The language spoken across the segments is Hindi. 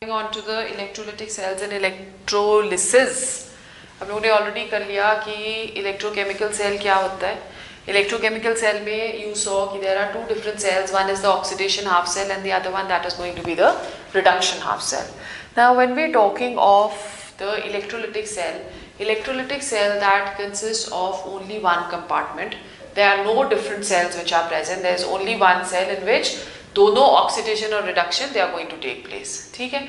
On to the electrolytic cells and electrolysis. हम लोगों ने ऑलरेडी कर लिया कि इलेक्ट्रोकेमिकल सेल क्या होता है. इलेक्ट्रोकेमिकल सेल में you saw कि there are two different cells. One is the oxidation half cell and the other one that is going to be the reduction half cell. Now when we're talking of the electrolytic cell that consists of only one compartment. There are no different cells which are present. There is only one cell in which दोनों ऑक्सीडेशन और reduction they are going to take place. ठीक है.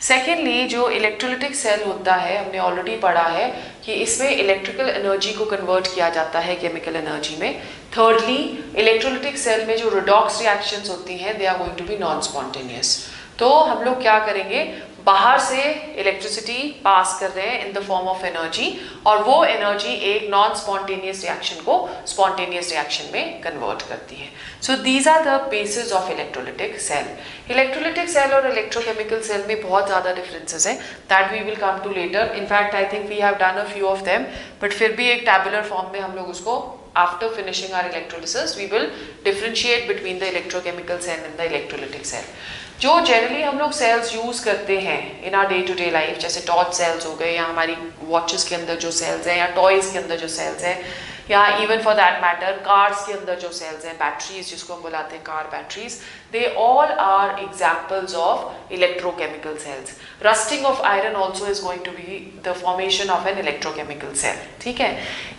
सेकेंडली जो इलेक्ट्रोलिटिक सेल होता है हमने ऑलरेडी पढ़ा है कि इसमें इलेक्ट्रिकल एनर्जी को कन्वर्ट किया जाता है केमिकल एनर्जी में. थर्डली इलेक्ट्रोलिटिक सेल में जो रिडॉक्स रिएक्शंस होती हैं they are going to be non spontaneous. तो हम लोग क्या करेंगे, बाहर से इलेक्ट्रिसिटी पास कर रहे हैं in the form of energy और वो एनर्जी एक नॉन स्पॉन्टेनियस रिएक्शन को स्पॉन्टेनियस रिएक्शन में कन्वर्ट करती है. So these are the basis of electrolytic cell. Electrolytic cell और इलेक्ट्रोकेमिकल सेल में बहुत ज़्यादा डिफरेंसेस हैं that we will come to later. In fact I think we have done a few of them but फिर भी एक टैबुलर फॉर्म में हम लोग उसको after finishing our electrolysis we will differentiate between the electrochemical cell and the electrolytic cell. जो जनरली हम लोग सेल्स यूज़ करते हैं in our day to day life, जैसे टॉर्च सेल्स हो गए या हमारी वॉचेस के अंदर जो सेल्स हैं या टॉयज़ के अंदर जो सेल्स हैं या even for that matter cars के अंदर जो सेल्स हैं, बैटरीज जिसको हम बुलाते हैं car batteries, they all are examples of electrochemical cells. Rusting of iron also is going to be the formation of an electrochemical cell. ठीक है.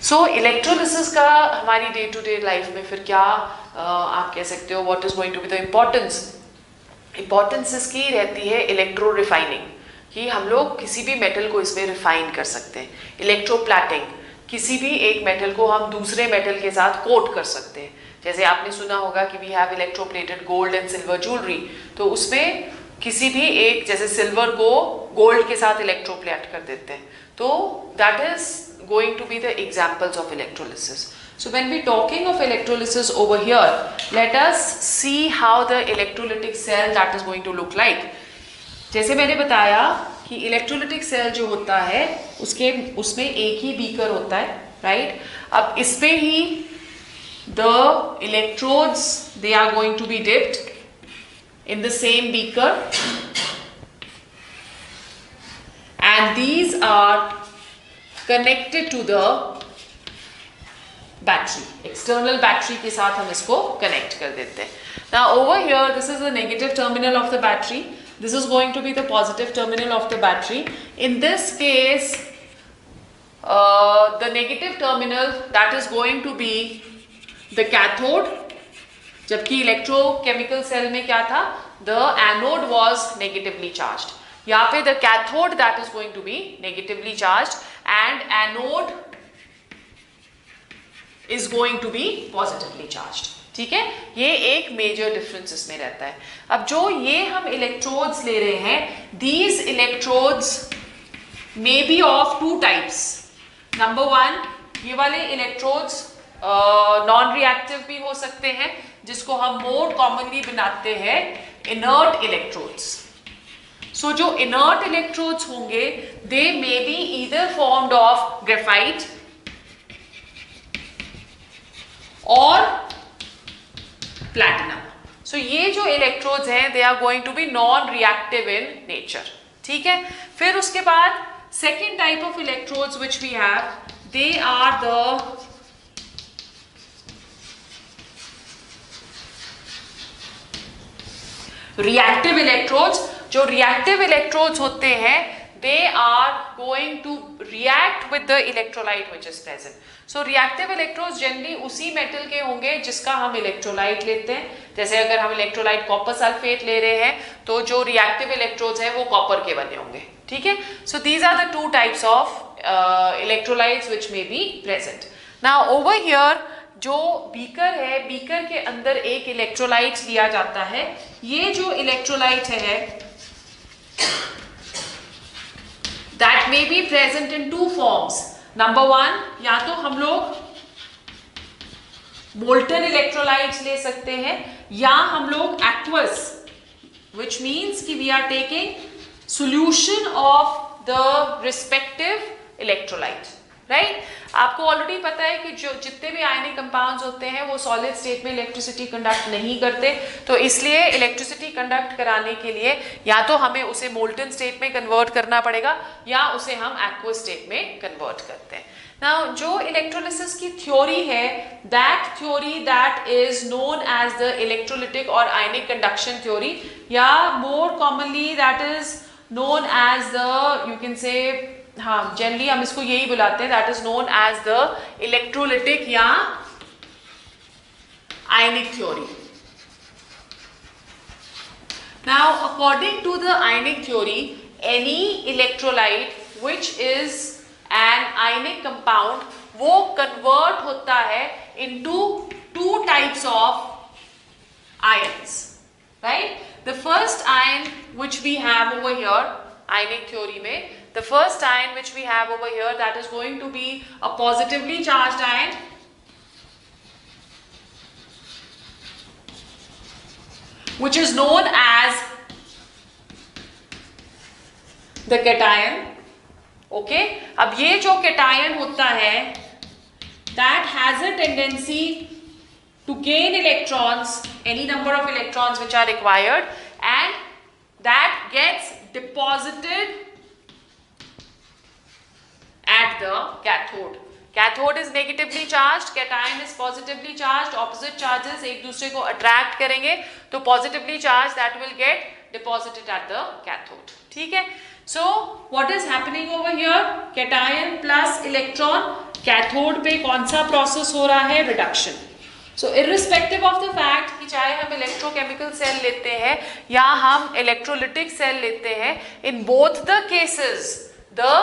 सो इलेक्ट्रोलिसिस का हमारी डे टू डे लाइफ में फिर क्या आप कह सकते हो, what is going to be the importance इसकी रहती है इलेक्ट्रो रिफाइनिंग, कि हम लोग किसी भी मेटल को इसमें रिफाइन कर सकते हैं. इलेक्ट्रोप्लैटिंग, किसी भी एक मेटल को हम दूसरे मेटल के साथ कोट कर सकते हैं. जैसे आपने सुना होगा कि we have electroplated gold and silver jewellery, तो उसमें किसी भी एक जैसे सिल्वर को गोल्ड के साथ इलेक्ट्रोप्लेट कर देते हैं. तो that is going to be the examples of electrolysis. So when we talking of electrolysis over here, let us see how the electrolytic cell that is going to look like. जैसे मैंने बताया कि इलेक्ट्रोलिटिक सेल जो होता है उसमें एक ही बीकर होता है, राइट. अब इस पे ही the electrodes they are going to be dipped in the same beaker and these are connected to the battery. External battery के साथ हम इसको कनेक्ट कर देते हैं. Now over here this is the negative terminal of the battery. This is going to be the positive terminal of the battery. In this case the negative terminal that is going to be the cathode, जबकि इलेक्ट्रोकेमिकल सेल में क्या था, the anode was negatively charged. यहाँ पे the cathode that is going to be negatively charged and anode is going to be positively charged. ठीक है. ये एक मेजर डिफरेंस इसमें रहता है. अब जो ये हम इलेक्ट्रोड्स ले रहे हैं, these electrodes may be of two types. Number one, ये वाले इलेक्ट्रोड्स नॉन रिएक्टिव भी हो सकते हैं, जिसको हम मोर कॉमनली बनाते हैं इनर्ट इलेक्ट्रोड्स. सो जो इनर्ट इलेक्ट्रोड्स होंगे they may be either formed of graphite और प्लैटिनम. सो ये जो इलेक्ट्रोड्स हैं they are going to be non reactive in nature. ठीक है. फिर उसके बाद second type of electrodes which we have, they are the reactive electrodes. जो रिएक्टिव इलेक्ट्रोड्स होते हैं they are going to react with the electrolyte which is present. So reactive electrodes generally उसी मेटल के होंगे जिसका हम इलेक्ट्रोलाइट लेते हैं. जैसे अगर हम इलेक्ट्रोलाइट कॉपर सल्फेट ले रहे हैं तो जो रिएक्टिव इलेक्ट्रोड्स हैं वो कॉपर के बने होंगे. ठीक है. So these are the two types of electrolytes which may be present. Now over here जो बीकर है, बीकर के अंदर एक इलेक्ट्रोलाइट लिया जाता है. ये जो इलेक्ट्रोलाइट है that may be present in two forms. Number one, या तो हम लोग मोल्टन इलेक्ट्रोलाइट्स ले सकते हैं या हम लोग aqueous, which means कि we are taking solution of the respective electrolyte. Right आपको ऑलरेडी पता है कि जो जितने भी आयनिक कंपाउंड्स होते हैं वो सॉलिड स्टेट में इलेक्ट्रिसिटी कंडक्ट नहीं करते, तो इसलिए इलेक्ट्रिसिटी कंडक्ट कराने के लिए या तो हमें उसे मोल्टन स्टेट में कन्वर्ट करना पड़ेगा या उसे हम एक्वस स्टेट में कन्वर्ट करते हैं। नाउ जो इलेक्ट्रोलिसिस की थ्योरी है, that theory that is known as the electrolytic और आयनिक कंडक्शन थ्योरी, या more commonly that is known as the, you can say, हाँ जनरली हम इसको यही बुलाते हैं, that is known as the electrolytic या ionic theory. Now according to the ionic theory, any electrolyte which is an ionic compound वो कन्वर्ट होता है into two types of ions, right. The first ion which we have over here ionic theory में, the first ion which we have over here, that is going to be a positively charged ion, which is known as the cation. Okay, अब ये जो cation होता है, that has a tendency to gain electrons, any number of electrons which are required, and that gets deposited at the cathode. Cathode is negatively charged, cation is positively charged, opposite charges एक दूसरे को attract करेंगे, तो positively charged that will get deposited at the cathode. ठीक है, so what is happening over here? Cation plus electron, cathode पे कौन सा process हो रहा है? Reduction. So irrespective of the fact कि चाहे हम electrochemical cell लेते हैं या हम electrolytic cell लेते हैं, in both the cases the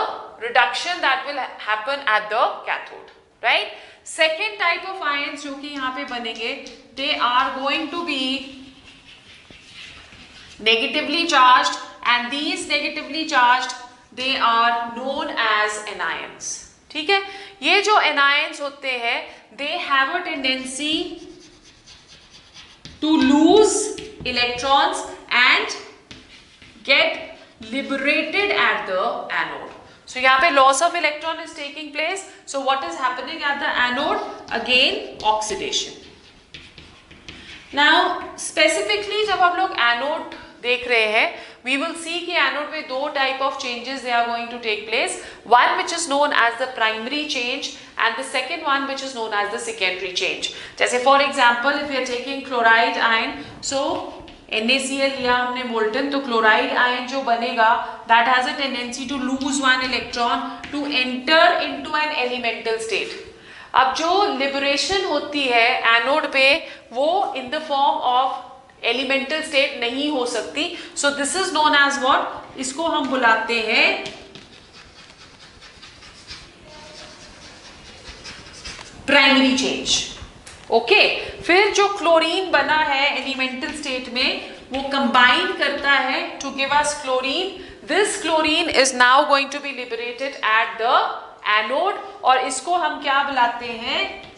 reduction that will happen at the cathode, right? Second type of ions जो कि यहाँ पे बनेंगे, they are going to be negatively charged, and these negatively charged they are known as anions. ठीक है, ये जो anions होते हैं they have a tendency to lose electrons and get liberated at the anode. So यहाँ पे loss of electron is taking place. So what is happening at the anode? Again oxidation. Now specifically जब हम लोग anode देख रहे हैं, we will see कि anode में दो type of changes they are going to take place. One which is known as the primary change and the second one which is known as the secondary change. जैसे for example if we are taking chloride ion, so NaCl लिया हमने मोल्टन, तो क्लोराइड आयन जो बनेगा that has a tendency to lose one electron to enter into an elemental state. अब जो लिबरेशन होती है एनोड पे वो in the form of elemental state नहीं हो सकती, so this is known as what, इसको हम बुलाते हैं प्राइमरी चेंज। ओके, फिर जो क्लोरीन बना है एलिमेंटल स्टेट में वो कंबाइन करता है to give us chlorine. This chlorine is now going to be liberated at the anode, और इसको हम क्या बुलाते हैं,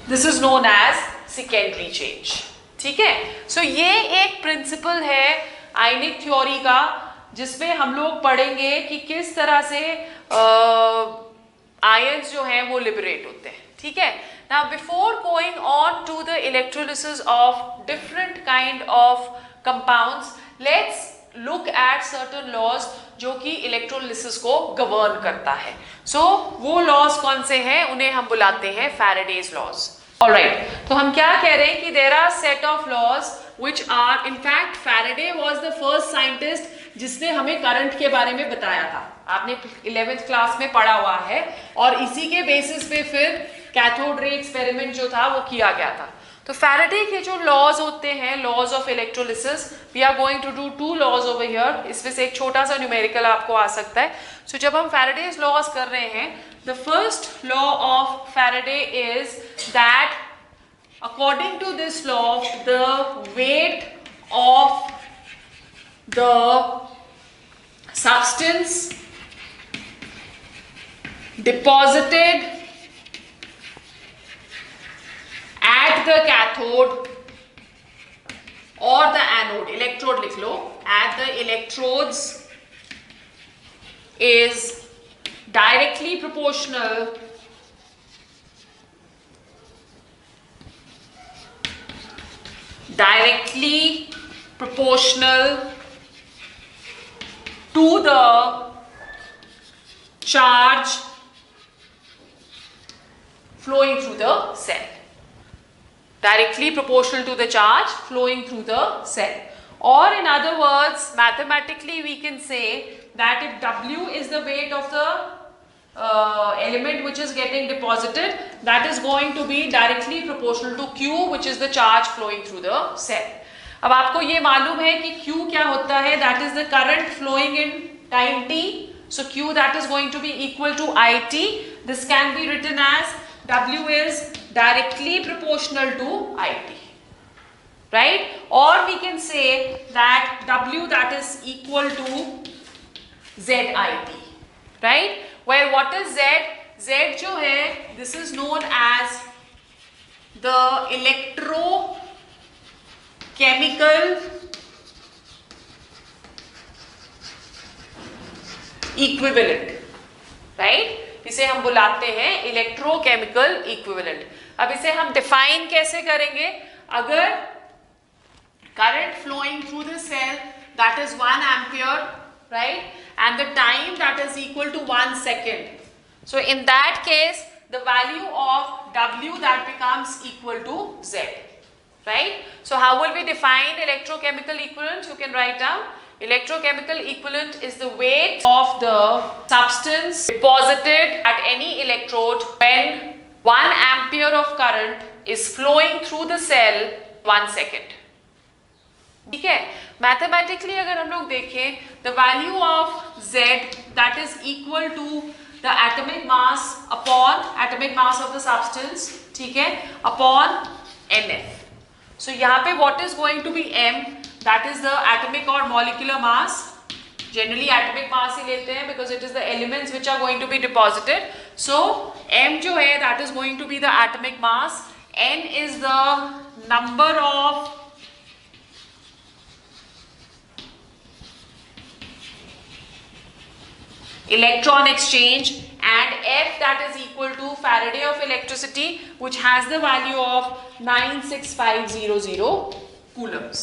this is known as secondary change. ठीक है, सो ये एक प्रिंसिपल है आयनिक थ्योरी का जिसमें हम लोग पढ़ेंगे कि किस तरह से आयंस जो हैं वो लिबरेट होते हैं। ठीक है, now before going on to the electrolysis of different kind of compounds, let's look at certain laws जो कि इलेक्ट्रोलिसिस को गवर्न करता है। सो वो लॉज कौन से हैं, उन्हें हम बुलाते हैं फैराडेज लॉज। ऑलराइट, तो हम क्या कह रहे हैं कि there are set of laws which are, in fact Faraday was the first scientist जिसने हमें करंट के बारे में बताया था, आपने 11th क्लास में पढ़ा हुआ है, और इसी के बेसिस पे फिर कैथोड रे एक्सपेरिमेंट जो था वो किया गया था। तो फैराडे के जो लॉज होते हैं, laws of electrolysis, we are going to do 2 laws over here, इसमें से एक छोटा सा न्यूमेरिकल आपको आ सकता है। सो जब हम फैराडेज लॉज कर रहे हैं, the first law of Faraday is that according to this law, the weight of the substance deposited at the cathode or the anode, electrode लिख लो, at the electrodes is directly proportional to the charge flowing through the cell. Directly proportional to the charge flowing through the cell. Or in other words, mathematically we can say that if W is the weight of the element which is getting deposited, that is going to be directly proportional to Q, which is the charge flowing through the cell. अब आपको ये मालूम है कि Q क्या होता है, that is the current flowing in time t. So Q that is going to be equal to IT. This can be written as W is directly proportional to IT. Right? Or we can say that W that is equal to ZIT. Right? Where what is Z? Z जो है, this is known as the electrochemical equivalent. Right? इसे हम बुलाते हैं इलेक्ट्रोकेमिकल इक्विवेलेंट. अब इसे हम डिफाइन कैसे करेंगे? अगर current flowing through the cell that is 1 ampere, right, and the time that is equal to 1 second. So in that case the value of W that becomes equal to Z, right? So how will we define electrochemical equivalent? You can write down electrochemical equivalent is the weight of the substance deposited at any electrode when 1 ampere of current is flowing through the cell 1 second. ठीक है, मैथमेटिकली अगर हम लोग देखें, the value of Z that is equal to the atomic mass upon atomic mass of the substance, ठीक है, अपॉन NF. सो यहाँ पे what is going to be M, that is the atomic और molecular mass. Generally atomic mass ही लेते हैं because it is the elements which are going to be deposited. So M जो है that is going to be the atomic mass, N is the number of electron exchange, and F that is equal to Faraday of electricity, which has the value of 96500 coulombs.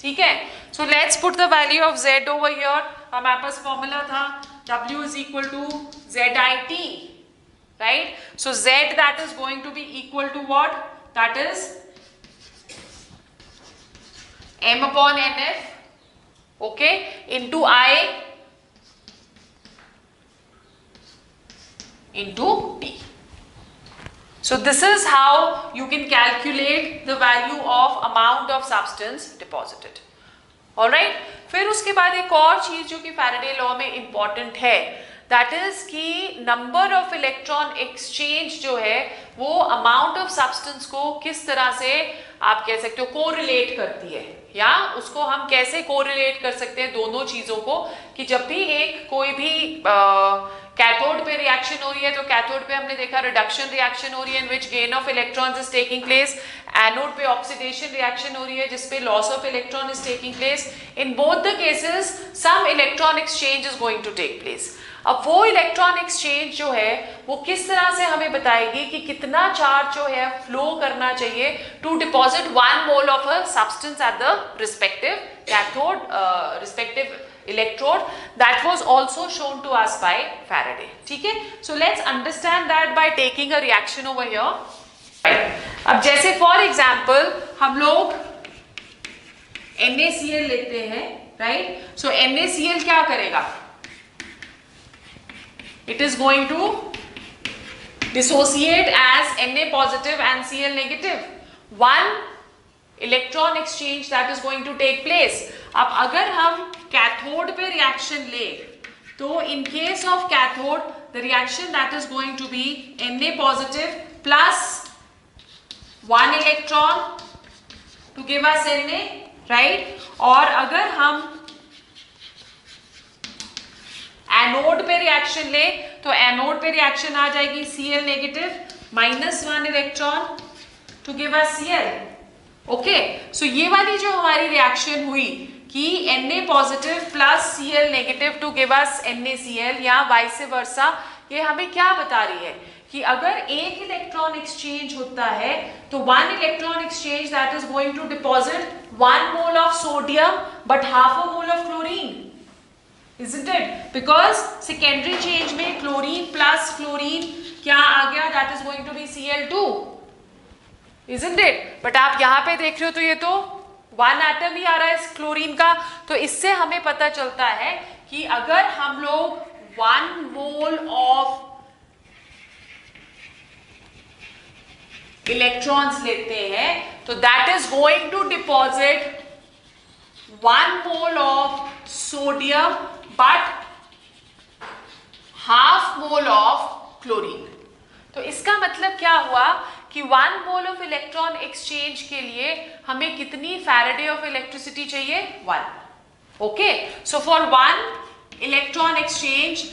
ठीक है, so let's put the value of Z over here. हमारे पास formula था W is equal to ZIT, right? So Z that is going to be equal to what? That is M upon NF, okay, into I into T. So this is how you can calculate the value of amount of substance deposited. Alright? फिर उसके बाद एक और चीज जो कि फैराडे लॉ में इंपॉर्टेंट है, दैट इज कि नंबर ऑफ इलेक्ट्रॉन एक्सचेंज जो है वो अमाउंट ऑफ सब्सटेंस को किस तरह से आप कह सकते हो कोरिलेट करती है, या उसको हम कैसे कोरिलेट कर सकते हैं दोनों चीजों को, कि जब भी एक कोई भी कैथोड पे रिएक्शन हो रही है तो कैथोड पे हमने देखा रिडक्शन रिएक्शन हो रही है in which gain of electrons is taking place. Anode पे ऑक्सीडेशन रिएक्शन हो रही है जिसपे loss of electron is taking place. In both the cases some electron exchange is going to take place. अब वो इलेक्ट्रॉन एक्सचेंज जो है वो किस तरह से हमें बताएगी कि कितना चार्ज जो है फ्लो करना चाहिए to deposit 1 mole of a substance at the respective cathode respective electrode. That was also shown to us by Faraday. ठीक है, so let's understand that by taking a reaction over here. अब जैसे for example हम लोग NaCl लेते हैं, right? So NaCl क्या करेगा? It is going to dissociate as Na positive and Cl negative. One electron exchange that is going to take place. अब अगर हम कैथोड पे रिएक्शन ले तो in case of cathode the reaction that is going to be Na positive plus 1 electron to give us Na, right? और अगर हम एनोड पे रिएक्शन ले तो एनोड पे रिएक्शन आ जाएगी Cl negative minus 1 electron to give us Cl. Okay, so ये वाली जो हमारी रिएक्शन हुई कि Na positive plus Cl negative to give us NaCl या वाइस वर्सा, ये हमें क्या बता रही है कि अगर एक इलेक्ट्रॉन एक्सचेंज होता है तो one electron exchange that is going to deposit 1 mole of sodium but half a mole of chlorine, isn't it? Because secondary change में क्लोरीन प्लस क्लोरीन क्या आ गया, that is going to be Cl2, isn't it? But आप यहाँ पे देख रहे हो तो ये तो 1 एटम ही आ रहा है इस क्लोरीन का, तो इससे हमें पता चलता है कि अगर हम लोग 1 मोल ऑफ इलेक्ट्रॉन्स लेते हैं तो that is going to deposit 1 mole of sodium but half mole of chlorine. तो इसका मतलब क्या हुआ कि 1 मोल ऑफ इलेक्ट्रॉन एक्सचेंज के लिए हमें कितनी फैराडे ऑफ इलेक्ट्रिसिटी चाहिए, 1। Okay, so for 1 electron exchange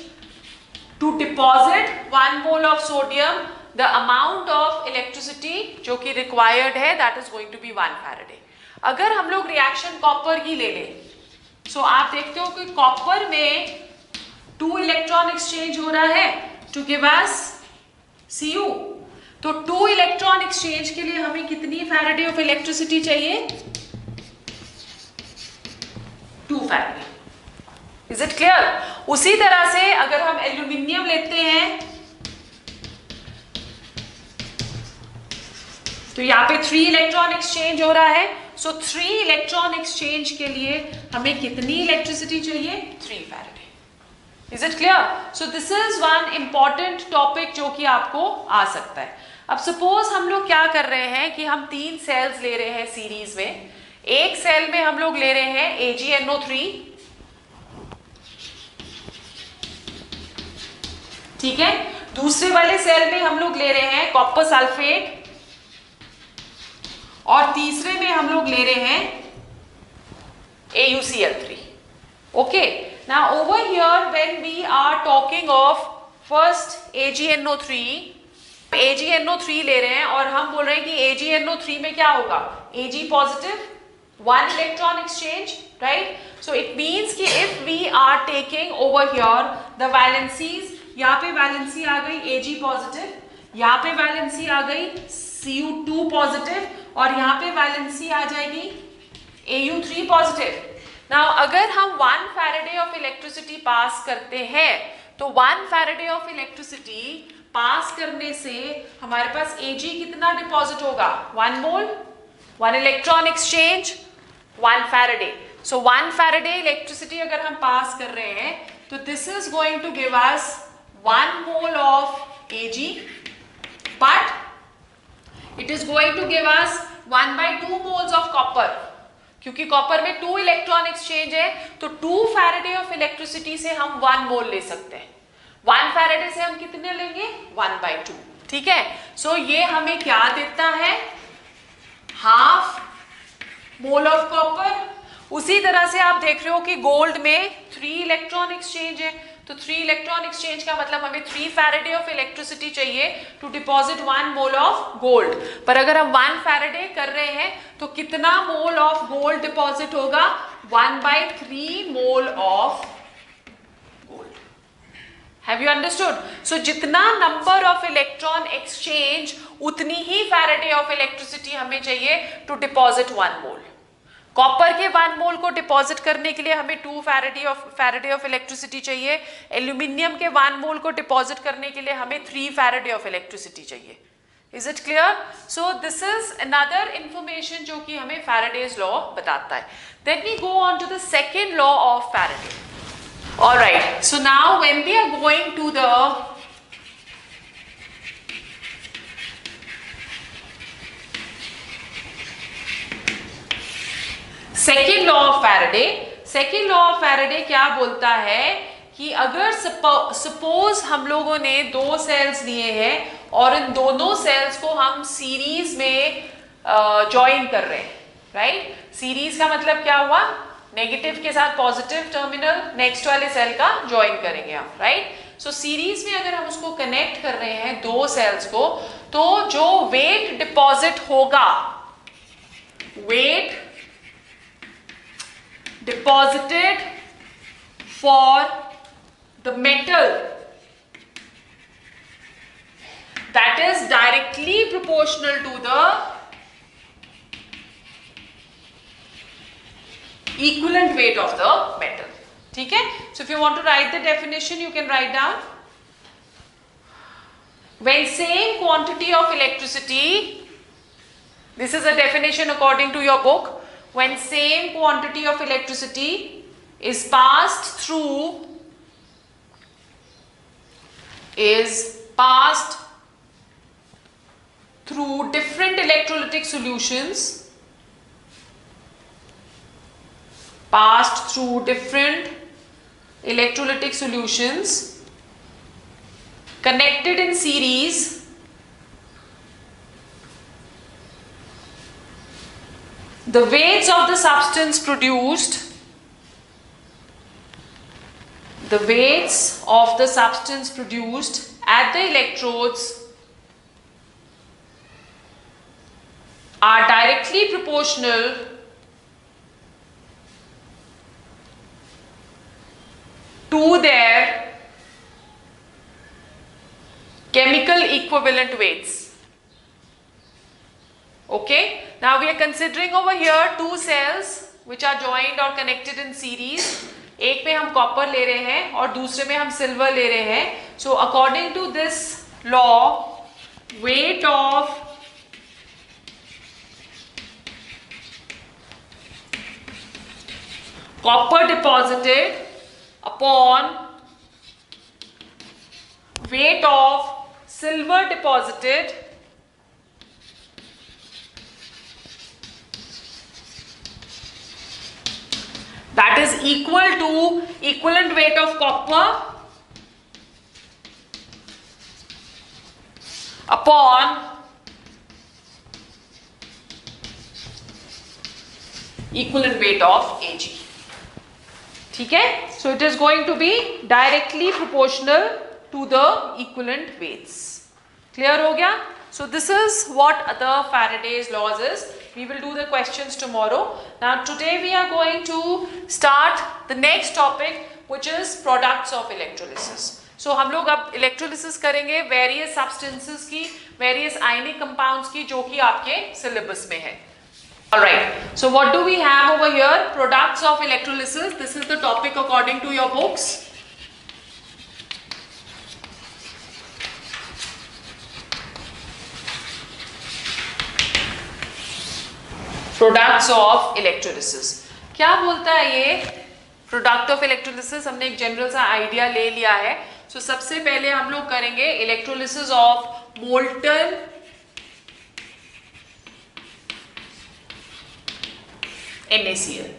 to deposit 1 mole of sodium the amount of electricity जो कि रिक्वायर्ड है that is going to be 1 Faraday. अगर हम लोग रिएक्शन कॉपर की ले लें, सो आप देखते हो कि कॉपर में 2 इलेक्ट्रॉन एक्सचेंज हो रहा है टू गिव अस Cu, तो 2 इलेक्ट्रॉन एक्सचेंज के लिए हमें कितनी फैराडे ऑफ इलेक्ट्रिसिटी चाहिए, 2 फैराडे। Is it clear? उसी तरह से अगर हम एल्यूमिनियम लेते हैं तो यहाँ पे 3 इलेक्ट्रॉन एक्सचेंज हो रहा है, सो 3 इलेक्ट्रॉन एक्सचेंज के लिए हमें कितनी इलेक्ट्रिसिटी चाहिए, 3 Faraday. Is it clear? So this is one important topic जो कि आपको आ सकता है। अब सपोज हम लोग क्या कर रहे हैं कि हम 3 सेल्स ले रहे हैं सीरीज में, एक सेल में हम लोग ले रहे हैं AgNO3, ठीक है, दूसरे वाले सेल में हम लोग ले रहे हैं कॉपर सल्फेट और तीसरे में हम लोग ले रहे हैं AuCl3। Okay, now over here when we are talking of first AgNO3 ले रहे हैं और हम बोल रहे हैं कि AgNO3 में क्या होगा, Ag positive 1 electron exchange, right? So it means कि if we are taking over here the valencies, यहाँ पे वैलेंसी आ गई Ag पॉजिटिव, यहाँ पे वैलेंसी आ गई Cu2 पॉजिटिव और यहाँ पे वैलेंसी आ जाएगी Au3 पॉजिटिव। नाउ अगर हम 1 फैराडे ऑफ इलेक्ट्रिसिटी पास करते हैं तो 1 फैराडे ऑफ इलेक्ट्रिसिटी पास करने से हमारे पास Ag कितना डिपॉजिट होगा, 1 mole, 1 electron exchange, 1 Faraday. So 1 Faraday electricity अगर हम पास कर रहे हैं तो this is going to give us 1 mole of Ag, but it is going to give us 1/2 moles of copper, क्योंकि कॉपर में 2 इलेक्ट्रॉन एक्सचेंज है तो 2 फैराडे ऑफ इलेक्ट्रिसिटी से हम 1 मोल ले सकते हैं। 1 फैराडे से हम कितने लेंगे, 1/2, ठीक है। सो ये हमें क्या देता है, हाफ मोल ऑफ कॉपर। उसी तरह से आप देख रहे हो कि गोल्ड में 3 इलेक्ट्रॉन एक्सचेंज है, तो 3 इलेक्ट्रॉन एक्सचेंज का मतलब हमें 3 फैराडे ऑफ इलेक्ट्रिसिटी चाहिए to deposit 1 mole of gold. पर अगर हम 1 फैराडे कर रहे हैं तो कितना मोल ऑफ गोल्ड डिपॉजिट होगा, 1/3 mole of gold. Have you understood? So जितना नंबर ऑफ इलेक्ट्रॉन एक्सचेंज उतनी ही फैराडे ऑफ इलेक्ट्रिसिटी हमें चाहिए टू डिपॉजिट 1 मोल। कॉपर के 1 मोल को डिपॉजिट करने के लिए हमें 2 फैराडे ऑफ इलेक्ट्रिसिटी चाहिए। एल्यूमिनियम के 1 मोल को डिपॉजिट करने के लिए हमें 3 फैराडे ऑफ इलेक्ट्रिसिटी चाहिए। Is it clear? So this is another information जो कि हमें फैराडेज लॉ बताता है। Then we go on to the second law of Faraday. Alright, so now when we are going to the second law of Faraday, second law of Faraday क्या बोलता है कि अगर सपोज हम लोगों ने 2 सेल्स लिए हैं और इन दोनों सेल्स को हम सीरीज में ज्वाइन कर रहे हैं, राइट? सीरीज का मतलब क्या हुआ, नेगेटिव के साथ पॉजिटिव टर्मिनल नेक्स्ट वाले सेल का ज्वाइन करेंगे आप, राइट? सो सीरीज में अगर हम उसको कनेक्ट कर रहे हैं 2 सेल्स को, तो जो वेट डिपॉजिट होगा weight deposited for the metal that is directly proportional to the equivalent weight of the metal. ठीक है? So if you want to write the definition, you can write down. When same quantity of electricity, this is a definition according to your book, when same quantity of electricity is passed through different electrolytic solutions, connected in series, the weights of the substance produced at the electrodes are directly proportional to their chemical equivalent weights. Okay, now we are considering over here two cells which are joined or connected in series. एक में हम कॉपर ले रहे हैं और दूसरे में हम सिल्वर ले रहे हैं. So according to this law, weight of copper deposited upon weight of silver deposited that is equal to equivalent weight of copper upon equivalent weight of Ag. ठीक है? So it is going to be directly proportional to the equivalent weights. Clear हो गया? So this is what the Faraday's laws is. We will do the questions tomorrow. Now today we are going to start the next topic, which is products of electrolysis. So हम लोग अब electrolysis करेंगे various substances की, various ionic compounds की, जो कि आपके syllabus में है. Alright, so what do we have over here? Products of electrolysis. This is the topic according to your books. Products of electrolysis. क्या बोलता है ये product of electrolysis? हमने एक general सा idea ले लिया है. So सबसे पहले हम लोग करेंगे electrolysis of molten NaCl.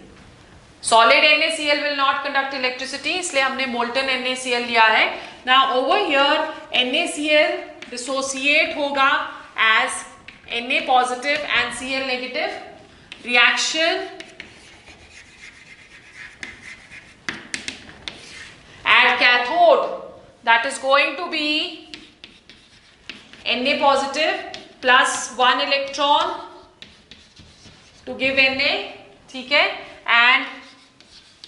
Solid NaCl will not conduct electricity, इसलिए हमने molten NaCl लिया है. Now over here NaCl dissociate होगा as Na positive and Cl negative. Reaction at cathode, that is going to be Na positive plus 1 electron to give Na. ठीक है? And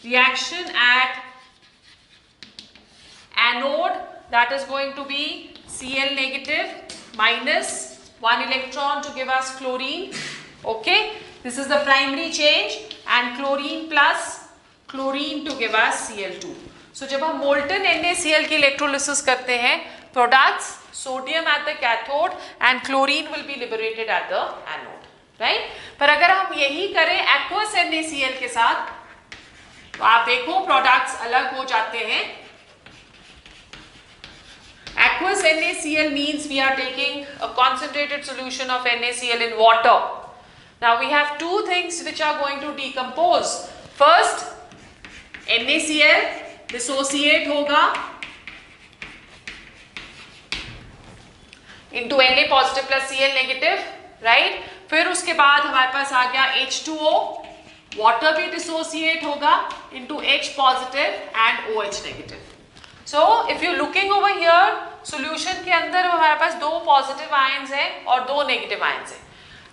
reaction at anode, that is going to be Cl negative minus 1 electron to give us chlorine. Okay, this is the primary change, and chlorine plus chlorine to give us Cl2. So जब हम molten NaCl की electrolysis करते हैं, products sodium at the cathode and chlorine will be liberated at the anode. Right पर अगर हम यही करें एक्वस NaCl के साथ, तो आप देखो प्रोडक्ट्स अलग हो जाते हैं. Aqueous NaCl means we are taking a concentrated solution of NaCl in water. Now we have two things which are going to decompose. First, NaCl dissociate होगा into Na positive plus Cl negative, right? फिर उसके बाद हमारे पास आ गया H2O, वाटर भी डिसोसिएट होगा into H positive and OH negative. So if you looking over here, solution के अंदर हमारे पास दो पॉजिटिव आयंस हैं और दो नेगेटिव आयंस हैं.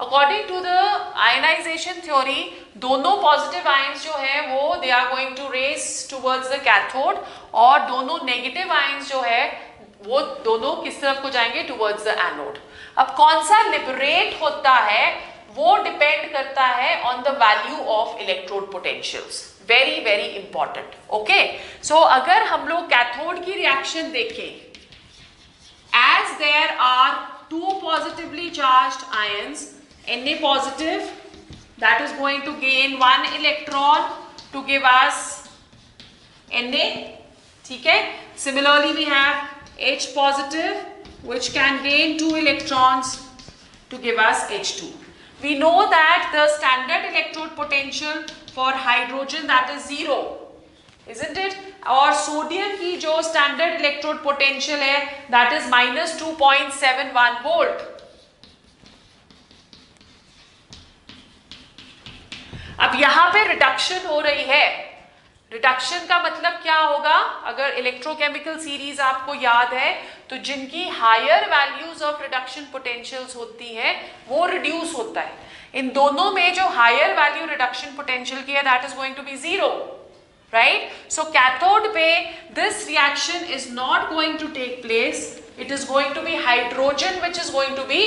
According to the ionisation theory दोनों पॉजिटिव आयंस जो है वो they are going to race towards the cathode, और दोनों नेगेटिव आयंस जो है वो दोनों किस तरफ को जाएंगे, टुवर्ड्स द एनोड। अब कौन सा लिबरेट होता है वो डिपेंड करता है on the value of electrode potentials, very very important. Okay, so अगर हम लोग कैथोड की रिएक्शन देखें, as there are two positively charged ions, Na positive that is going to gain one electron to give us Na, ठीक है। Similarly we have H positive which can gain two electrons to give us H2. We know that the standard electrode potential for hydrogen that is 0, isn't it? और सोडियम की जो स्टैंडर्ड इलेक्ट्रोड पोटेंशियल है दैट इज -2.71 वोल्ट। अब यहां पे रिडक्शन हो रही है। रिडक्शन का मतलब क्या होगा, अगर इलेक्ट्रोकेमिकल सीरीज आपको याद है तो जिनकी higher values of reduction potentials होती है वो रिड्यूस होता है। इन दोनों में जो हायर वैल्यू रिडक्शन पोटेंशियल की है that is going to be 0, right? So cathode पे this reaction is not going to take place. It is going to be hydrogen which is going to be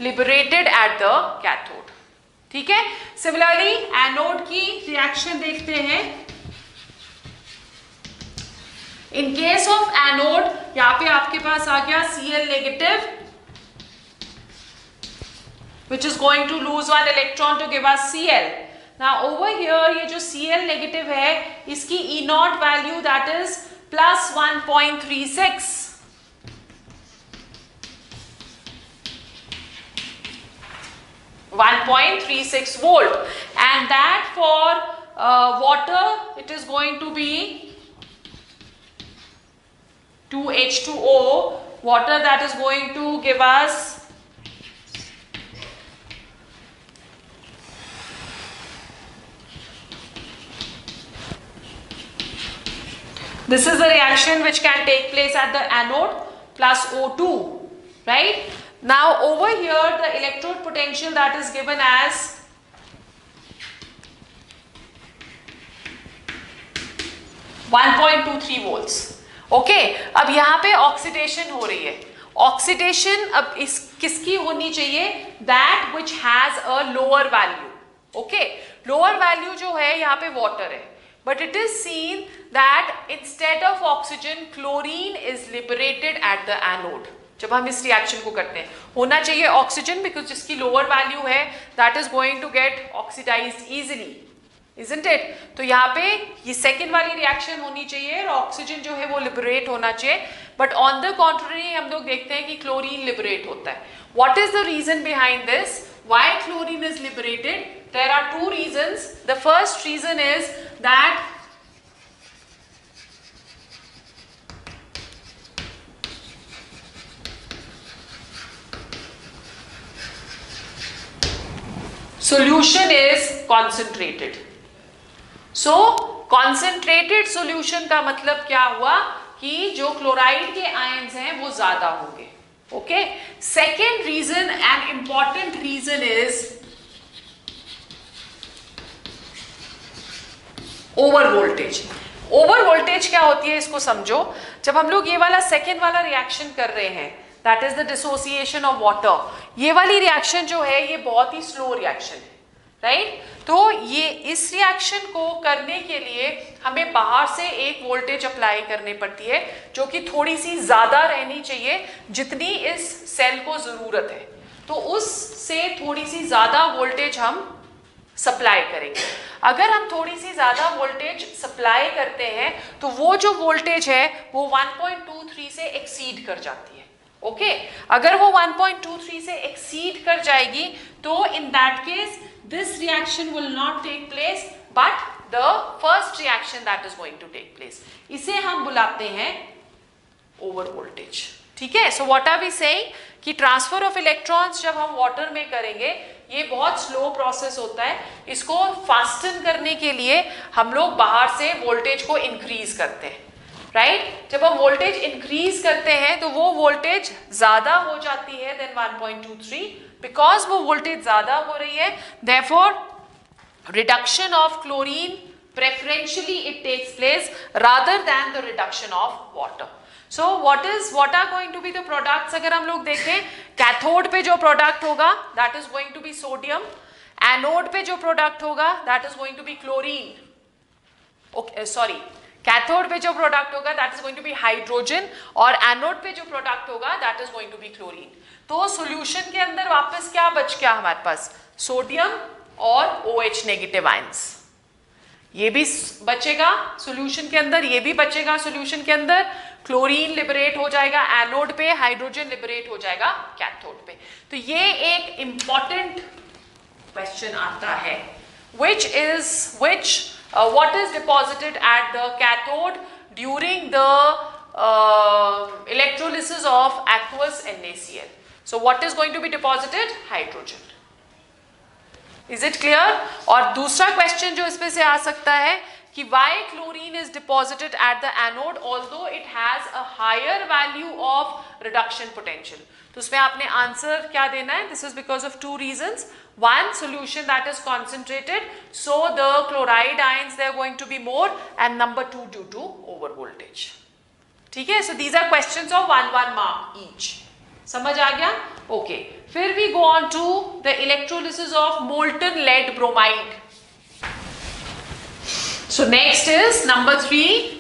liberated at the cathode. ठीक है। Similarly anode की reaction देखते हैं। In case of anode यहाँ पे आपके पास आ गया Cl negative which is going to lose one electron to give us Cl. Now over here ये जो Cl negative है इसकी E naught value that is plus 1.36, volt, and that for water it is going to be 2H2O, water that is going to give us this is the reaction which can take place at the anode plus O2, right? Now over here the electrode potential that is given as (1.23 volts. Okay, अब यहाँ पे ऑक्सीडेशन हो रही है। ऑक्सीडेशन अब इस किसकी होनी चाहिए, that which has a lower value. Okay, lower value जो है यहाँ पे वाटर है, but it is seen that instead of oxygen chlorine is liberated at the anode। जब हम इस रिएक्शन को करते हैं होना चाहिए ऑक्सीजन, बिकॉज जिसकी लोअर वैल्यू है that is going to get oxidised easily, isn't it? तो यहाँ पे ये सेकेंड वाली रिएक्शन होनी चाहिए और ऑक्सीजन जो है वो लिबरेट होना चाहिए, बट ऑन द कॉन्ट्ररी हम लोग देखते हैं कि क्लोरीन लिबरेट होता है। What is the reason behind this, why chlorine is liberated? There are two reasons. The first reason is that solution is concentrated। सो कॉन्सेंट्रेटेड सोल्यूशन का मतलब क्या हुआ कि जो क्लोराइड के आयंस हैं वो ज्यादा होंगे। Okay, second reason and important reason is over voltage. Over voltage क्या होती है इसको समझो। जब हम लोग ये वाला सेकेंड वाला रिएक्शन कर रहे हैं that is the dissociation of water, ये वाली रिएक्शन जो है ये बहुत ही स्लो रिएक्शन है, राइट? तो ये इस रिएक्शन को करने के लिए हमें बाहर से एक वोल्टेज अप्लाई करनी पड़ती है जो कि थोड़ी सी ज्यादा रहनी चाहिए जितनी इस सेल को जरूरत है। तो उससे थोड़ी सी ज्यादा वोल्टेज हम सप्लाई करेंगे। अगर हम थोड़ी सी ज्यादा वोल्टेज सप्लाई करते हैं तो वो जो वोल्टेज है वो 1.23 से एक्सीड कर जाती है। ओके, अगर वो 1.23 से एक्सीड कर जाएगी तो in that case this reaction will not take place but the first reaction that is going to take place, इसे हम बुलाते हैं ओवर वोल्टेज। ठीक है, so what are we saying कि ट्रांसफर ऑफ इलेक्ट्रॉन्स जब हम वाटर में करेंगे ये बहुत स्लो प्रोसेस होता है। इसको फास्टन करने के लिए हम लोग बाहर से वोल्टेज को इंक्रीज करते हैं, राइट? जब हम वोल्टेज इंक्रीज करते हैं तो वो वोल्टेज ज्यादा हो जाती है देन 1.23, बिकॉज वो वोल्टेज ज्यादा हो रही है, therefore reduction of chlorine preferentially it takes place rather than the reduction of water. So what are going to be the products? अगर हम लोग देखें, कैथोड पे जो प्रोडक्ट होगा that is going to be sodium, anode पे जो प्रोडक्ट होगा that is going to be chlorine. Okay, sorry, cathode पे जो प्रोडक्ट होगा that is going to be hydrogen, और एनोड पे जो प्रोडक्ट होगा that is going to be chlorine. तो सॉल्यूशन के अंदर वापस क्या बच गया हमारे पास? सोडियम और OH नेगेटिव आयंस. ये भी बचेगा सॉल्यूशन के अंदर, ये भी बचेगा सॉल्यूशन के अंदर. क्लोरीन लिबरेट हो जाएगा एनोड पे, हाइड्रोजन लिबरेट हो जाएगा कैथोड पे. तो ये एक इंपॉर्टेंट क्वेश्चन आता है, what is deposited at the cathode during the electrolysis of aqueous NaCl. So what is going to be deposited? Hydrogen. Is it clear? और दूसरा क्वेश्चन जो इसमें से आ सकता है कि why chlorine is deposited at the anode although it has a higher value of reduction potential. तो उसमें आपने आंसर क्या देना है? This is because of two reasons. One, solution that is concentrated, so the chloride ions they are going to be more, and number two, due to over voltage. ठीक है? So these are questions of 1 mark each. समझ आ गया? Okay. फिर we go on to the electrolysis of molten lead bromide. So next is number 3.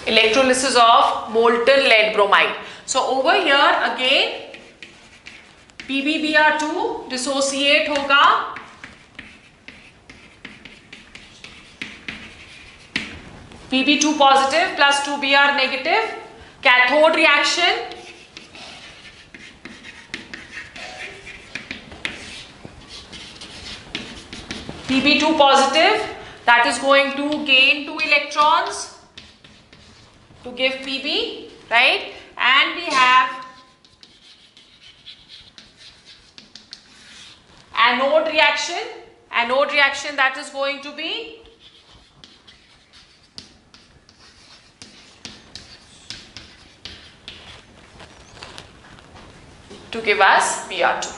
Electrolysis of molten lead bromide. So over here again PbBr2 dissociate होगा Pb2 positive plus 2Br negative. Cathode reaction, Pb2 positive, that is going to gain 2 electrons to give Pb, right? And we have anode reaction that is going to be to give us Br2.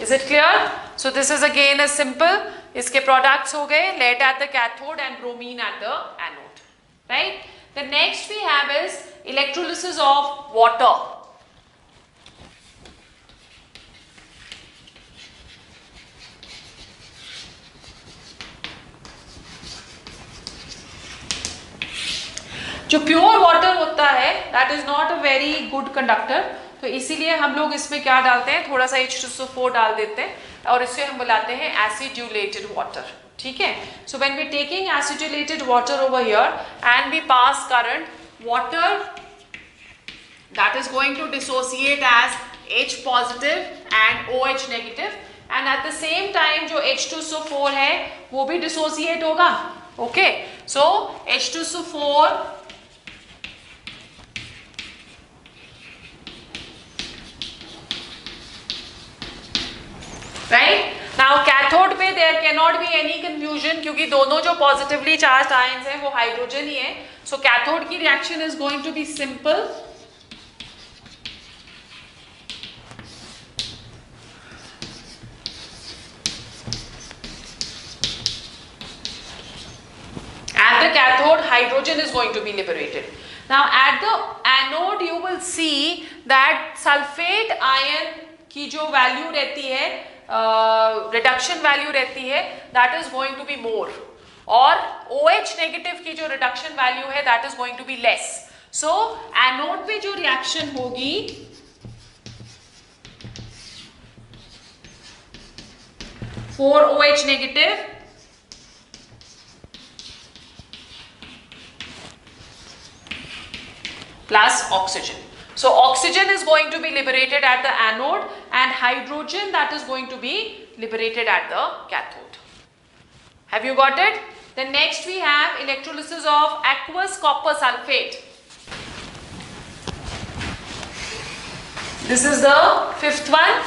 Is it clear? So this is again a simple, इसके products हो गए lead at the cathode and bromine at the anode, right? The next we have is electrolysis of water. जो प्योर वाटर होता है that is not a very good conductor, तो इसीलिए हम लोग इसमें क्या डालते हैं, थोड़ा सा H2SO4 डाल देते हैं और इसे हम बुलाते हैं acidulated water. ठीक है? So when we taking acidulated water over here and we pass current, water that is going to dissociate as H positive and OH negative, and at the same time जो H2SO4 है वो भी dissociate होगा. Okay? So H2SO4 right? Now cathode पे there cannot be any confusion क्योंकि दोनों जो positively charged ions हैं वो हाइड्रोजन ही है. So cathode की reaction is going to be simple. At the cathode, hydrogen is going to be liberated. Now at the anode you will see that sulfate ion की जो value रहती है, reduction value रहती है, that is going to be more, और OH negative की जो reduction value है that is going to be less. So anode पे जो reaction होगी for OH negative plus oxygen. So oxygen is going to be liberated at the anode and hydrogen that is going to be liberated at the cathode. Have you got it? Then next we have electrolysis of aqueous copper sulfate. This is the fifth one.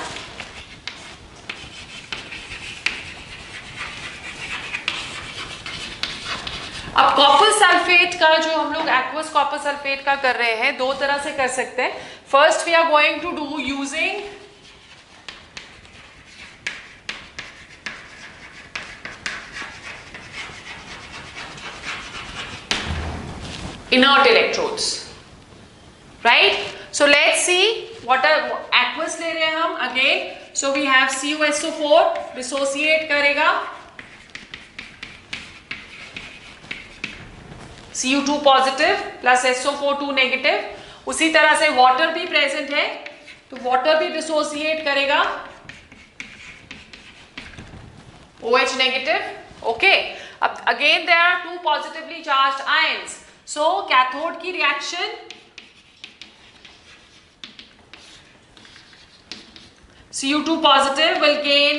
अब कॉपर सल्फेट का जो हम लोग एक्वस कॉपर सल्फेट का कर रहे हैं, दो तरह से कर सकते हैं. First we are going to do using inert electrodes, right? So let's see what are aqueous ले रहे हैं हम again. So we have CuSO4 dissociate करेगा Cu2 positive plus SO4 2 negative. उसी तरह से water भी present है तो water भी dissociate करेगा OH negative. Okay. अब again there are two positively charged ions. So cathode की reaction Cu2 positive will gain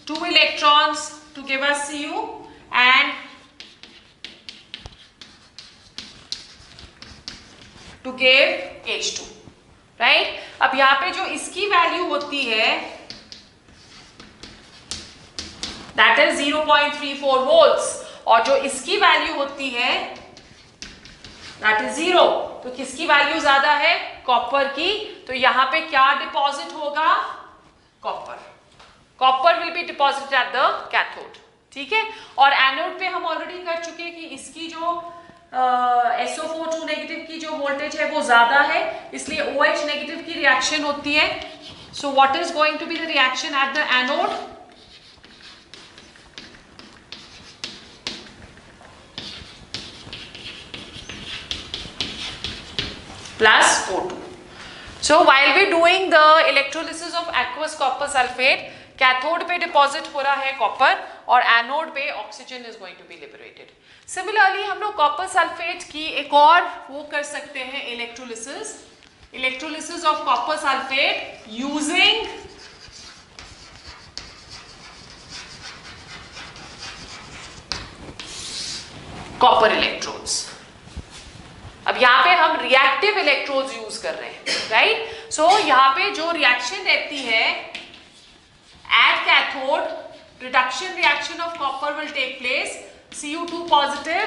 2 electrons to give us Cu and to give H2, right? अब यहाँ पे जो इसकी वैल्यू होती है that is 0.34 volts और जो इसकी वैल्यू होती है that is 0. तो किसकी वैल्यू ज्यादा है? कॉपर की. तो यहाँ पे क्या डिपॉजिट होगा? Copper. Copper will be deposited at the cathode. ठीक है. और एनोड पे हम ऑलरेडी कर चुके हैं कि इसकी जो SO4 2 नेगेटिव की जो वोल्टेज है वो ज्यादा है, इसलिए OH नेगेटिव की रिएक्शन होती है. So what is going to be the reaction at the anode? plus O2. So while we doing the electrolysis of aqueous copper sulfate, cathode पे deposit हो रहा है copper और anode पे oxygen is going to be liberated. Similarly हम लोग copper sulfate की एक और वो कर सकते हैं electrolysis of copper sulfate using copper electrodes. अब यहाँ पे हम रिएक्टिव इलेक्ट्रोड्स यूज कर रहे हैं, राइट? सो यहाँ पे जो रिएक्शन रहती है at cathode reduction reaction of copper will take place. Cu2 positive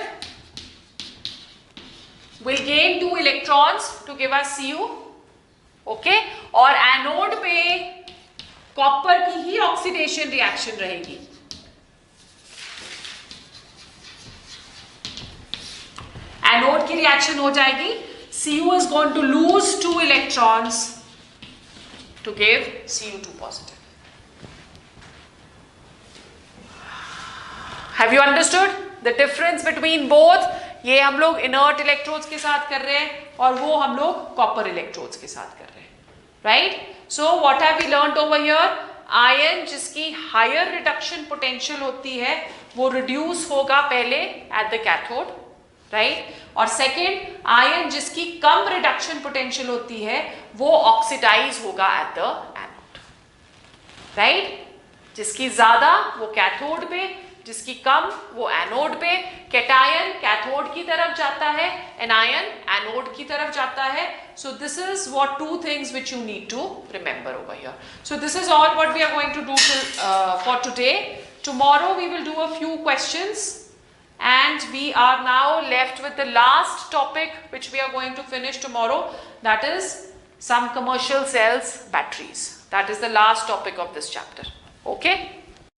will gain 2 electrons to give us Cu, okay. और एनोड पे कॉपर की ही ऑक्सीडेशन रिएक्शन रहेगी. एनोड की रिएक्शन हो जाएगी. Cu is going to lose 2 electrons to give Cu2 positive. Have you understood the difference between both? ये हम लोग inert electrodes के साथ कर रहे हैं और वो हम लोग copper electrodes के साथ कर रहे हैं, right? So what have we learnt over here? Ion जिसकी higher reduction potential होती है वो reduce होगा पहले at the cathode, राइट? और सेकेंड आयन जिसकी कम रिडक्शन पोटेंशियल होती है वो ऑक्सीडाइज होगा एट द एनोड, राइट? जिसकी ज्यादा वो कैथोड पे, जिसकी कम वो एनोड पे. कैटायन कैथोड की तरफ जाता है, एनायन एनोड की तरफ जाता है. So this is what two things which you need to remember over here. So this is all what we are going to do for today. Tomorrow we will do a few questions. And we are now left with the last topic which we are going to finish tomorrow, that is some commercial cells batteries. That is the last topic of this chapter. Okay.